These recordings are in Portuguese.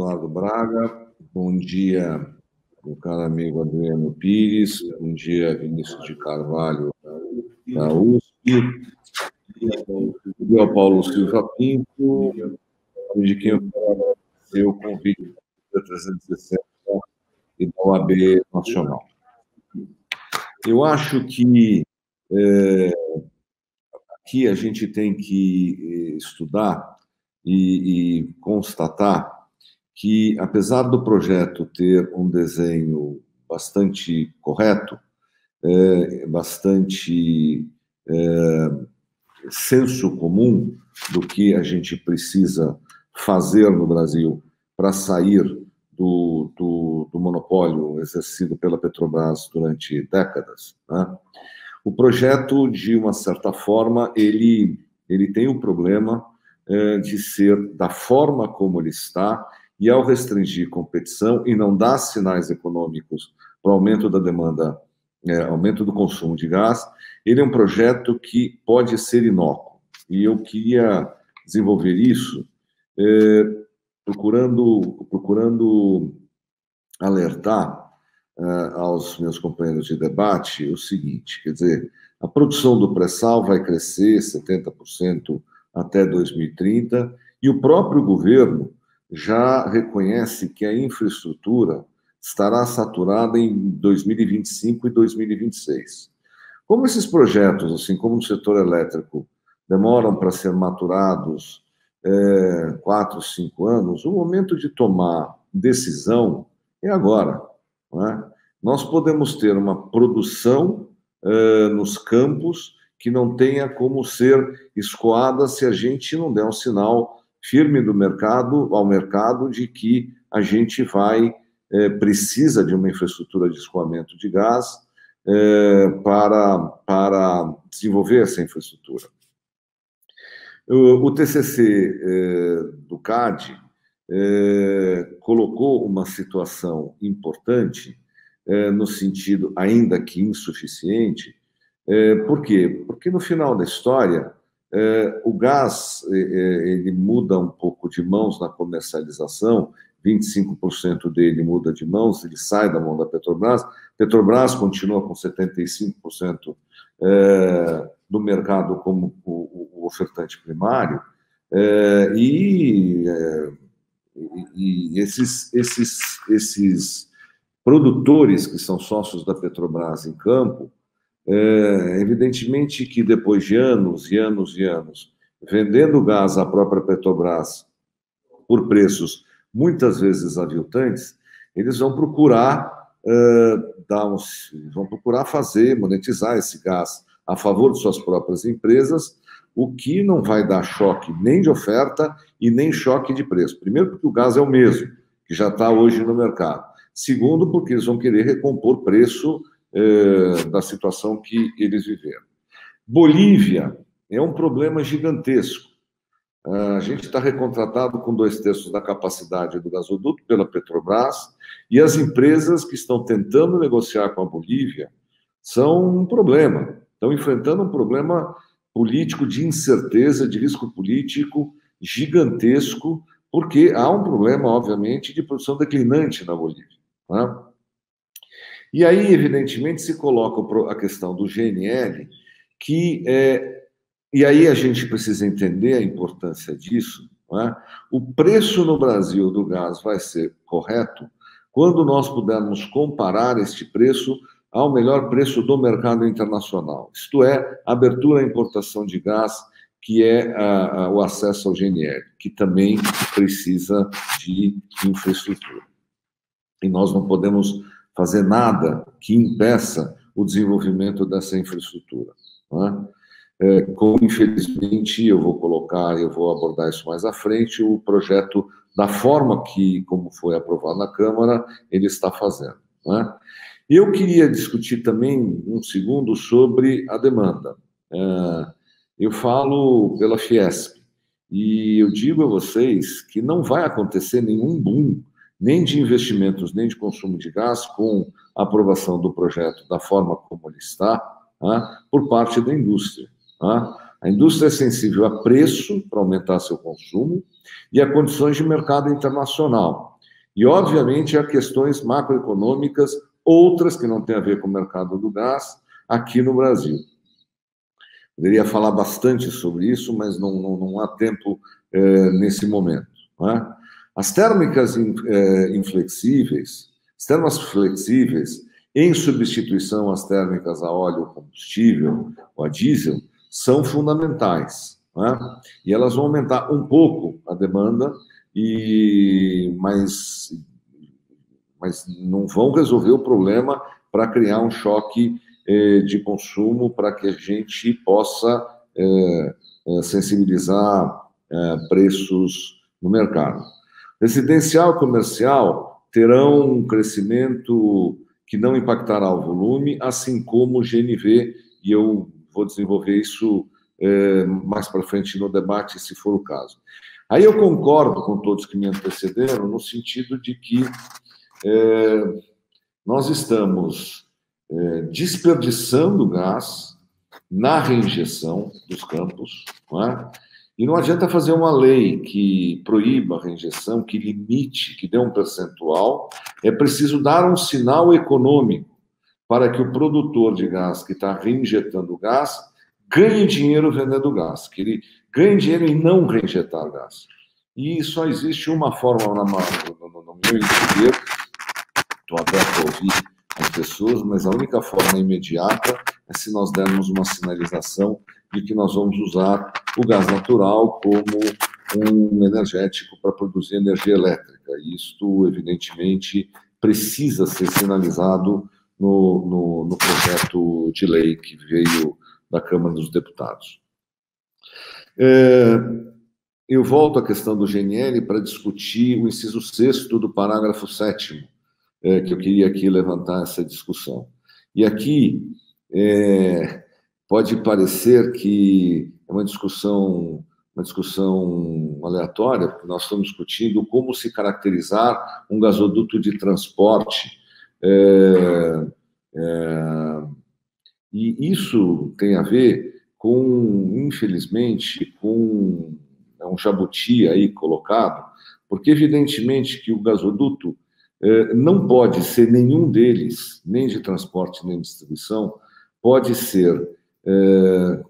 Eduardo Braga, bom dia, meu caro amigo Adriano Pires, bom dia, Vinícius de Carvalho, da USP, e ao Paulo Silva Pinto, de quem eu quero agradecer o convite da 360 e da OAB Nacional. Eu acho que aqui a gente tem que estudar e constatar que, apesar do projeto ter um desenho bastante correto, bastante senso comum do que a gente precisa fazer no Brasil para sair do monopólio exercido pela Petrobras durante décadas, né? O projeto, de uma certa forma, ele tem o problema de ser da forma como ele está, e ao restringir competição e não dar sinais econômicos para o aumento da demanda, aumento do consumo de gás, ele é um projeto que pode ser inócuo. E eu queria desenvolver isso procurando alertar aos meus companheiros de debate o seguinte, quer dizer, a produção do pré-sal vai crescer 70% até 2030, e o próprio governo já reconhece que a infraestrutura estará saturada em 2025 e 2026. Como esses projetos, assim como no setor elétrico, demoram para ser maturados 4, 5 anos, o momento de tomar decisão é agora, não é? Nós podemos ter uma produção nos campos que não tenha como ser escoada se a gente não der um sinal firme ao mercado de que a gente precisa de uma infraestrutura de escoamento de gás para desenvolver essa infraestrutura. O TCC do CAD colocou uma situação importante, no sentido, ainda que insuficiente. Por quê? Porque, no final da história, o gás ele muda um pouco de mãos na comercialização, 25% dele muda de mãos, ele sai da mão da Petrobras. Petrobras continua com 75% do mercado como o ofertante primário, e esses produtores que são sócios da Petrobras em campo, evidentemente que depois de anos e anos e anos vendendo gás à própria Petrobras por preços muitas vezes aviltantes, eles vão procurar monetizar esse gás a favor de suas próprias empresas, o que não vai dar choque nem de oferta e nem choque de preço. Primeiro, porque o gás é o mesmo, que já está hoje no mercado. Segundo, porque eles vão querer recompor preço da situação que eles viveram. Bolívia é um problema gigantesco. A gente está recontratado com 2/3 da capacidade do gasoduto pela Petrobras, e as empresas que estão tentando negociar com a Bolívia são um problema. Estão enfrentando um problema político de incerteza, de risco político gigantesco, porque há um problema, obviamente, de produção declinante na Bolívia, né? E aí, evidentemente, se coloca a questão do GNL, e aí a gente precisa entender a importância disso, não é? O preço no Brasil do gás vai ser correto quando nós pudermos comparar este preço ao melhor preço do mercado internacional, isto é, a abertura à importação de gás, que é o acesso ao GNL, que também precisa de infraestrutura. E nós não podemos fazer nada que impeça o desenvolvimento dessa infraestrutura, não é? Como, infelizmente, eu vou abordar isso mais à frente, o projeto, da forma como foi aprovado na Câmara, ele está fazendo, não é? Eu queria discutir também, um segundo, sobre a demanda. Eu falo pela Fiesp, e eu digo a vocês que não vai acontecer nenhum boom, nem de investimentos, nem de consumo de gás, com a aprovação do projeto da forma como ele está, por parte da indústria. A indústria é sensível a preço para aumentar seu consumo e a condições de mercado internacional. E, obviamente, há questões macroeconômicas, outras que não têm a ver com o mercado do gás, aqui no Brasil. Poderia falar bastante sobre isso, mas não há tempo nesse momento. Não é? As térmicas inflexíveis, as termas flexíveis, em substituição às térmicas a óleo combustível ou a diesel, são fundamentais. Não é? E elas vão aumentar um pouco a demanda, mas não vão resolver o problema para criar um choque de consumo para que a gente possa sensibilizar preços no mercado. Residencial e comercial terão um crescimento que não impactará o volume, assim como o GNV, e eu vou desenvolver isso mais para frente no debate, se for o caso. Aí eu concordo com todos que me antecederam, no sentido de que nós estamos desperdiçando gás na reinjeção dos campos, não é? E não adianta fazer uma lei que proíba a reinjeção, que limite, que dê um percentual. É preciso dar um sinal econômico para que o produtor de gás que está reinjetando gás ganhe dinheiro vendendo gás, que ele ganhe dinheiro em não reinjetar gás. E só existe uma forma, no meu entender, estou aberto a ouvir as pessoas, mas a única forma imediata é se nós dermos uma sinalização de que nós vamos usar o gás natural como um energético para produzir energia elétrica. E isto, evidentemente, precisa ser sinalizado no projeto de lei que veio da Câmara dos Deputados. Eu volto à questão do GNL para discutir o inciso 6º do parágrafo 7º, que eu queria aqui levantar essa discussão. E aqui pode parecer que é uma discussão aleatória, porque nós estamos discutindo como se caracterizar um gasoduto de transporte. E isso tem a ver com, infelizmente, com um jabuti aí colocado, porque evidentemente que o gasoduto não pode ser nenhum deles, nem de transporte nem de distribuição, pode ser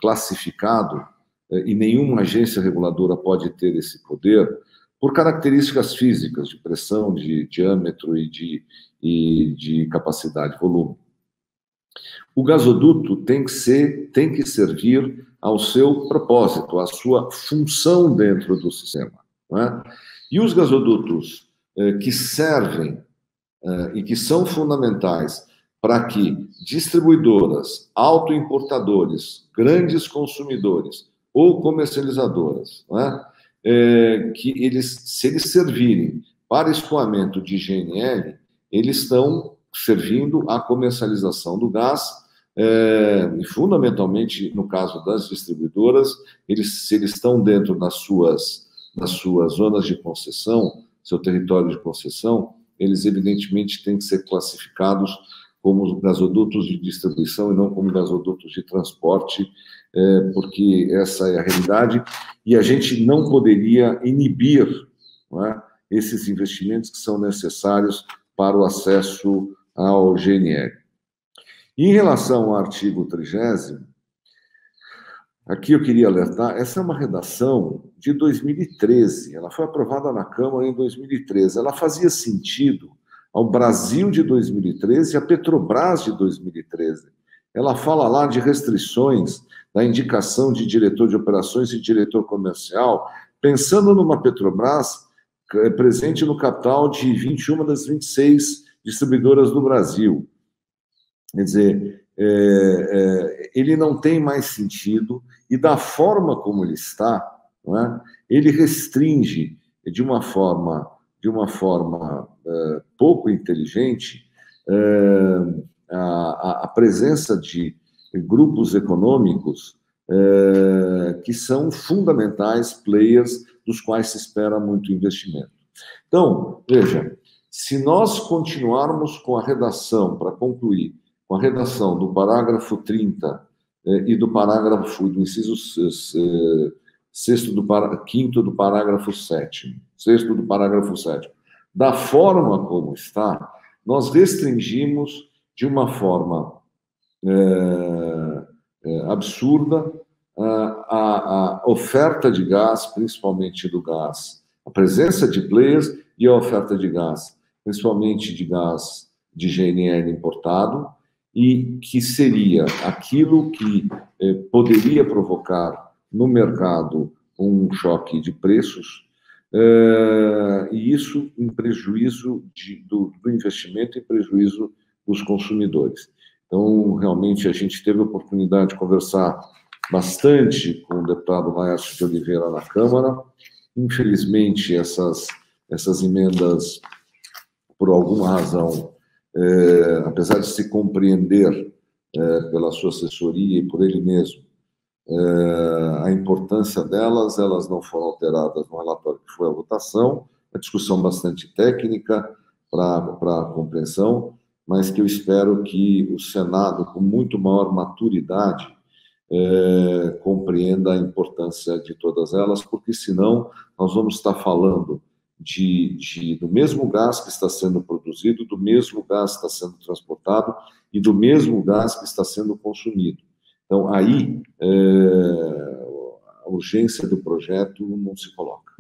classificado, e nenhuma agência reguladora pode ter esse poder, por características físicas, de pressão, de diâmetro e de capacidade, volume. O gasoduto tem que servir ao seu propósito, à sua função dentro do sistema. Não é? E os gasodutos que servem e que são fundamentais para que distribuidoras, autoimportadores, grandes consumidores ou comercializadoras, não é? Que se eles servirem para escoamento de GNL, eles estão servindo à comercialização do gás, e fundamentalmente, no caso das distribuidoras, se eles estão dentro das suas zonas de concessão, seu território de concessão, eles evidentemente têm que ser classificados como gasodutos de distribuição e não como gasodutos de transporte, porque essa é a realidade, e a gente não poderia inibir, não é, esses investimentos que são necessários para o acesso ao GNL. Em relação ao artigo 30º, aqui eu queria alertar, essa é uma redação de 2013, ela foi aprovada na Câmara em 2013, ela fazia sentido ao Brasil de 2013 e à Petrobras de 2013. Ela fala lá de restrições da indicação de diretor de operações e diretor comercial, pensando numa Petrobras presente no capital de 21 das 26 distribuidoras do Brasil. Quer dizer, ele não tem mais sentido, e da forma como ele está, não é? Ele restringe de uma forma pouco inteligente a presença de grupos econômicos que são fundamentais players dos quais se espera muito investimento. Então, veja, se nós continuarmos com a redação, para concluir, com a redação do parágrafo 30 e do inciso 5º do parágrafo 7º, 6º do parágrafo 7º, Da forma como está, nós restringimos de uma forma absurda a oferta de gás, principalmente do gás, a presença de players e a oferta de gás, principalmente de gás de GNL importado, e que seria aquilo que poderia provocar no mercado um choque de preços, e isso em prejuízo do investimento, em prejuízo dos consumidores. Então, realmente, a gente teve a oportunidade de conversar bastante com o deputado Laércio de Oliveira na Câmara. Infelizmente, essas emendas, por alguma razão, apesar de se compreender pela sua assessoria e por ele mesmo, a importância delas, elas não foram alteradas no relatório que foi a votação, a discussão bastante técnica para a compreensão, mas que eu espero que o Senado, com muito maior maturidade, compreenda a importância de todas elas, porque senão nós vamos estar falando do mesmo gás que está sendo produzido, do mesmo gás que está sendo transportado e do mesmo gás que está sendo consumido. Então, aí, a urgência do projeto não se coloca.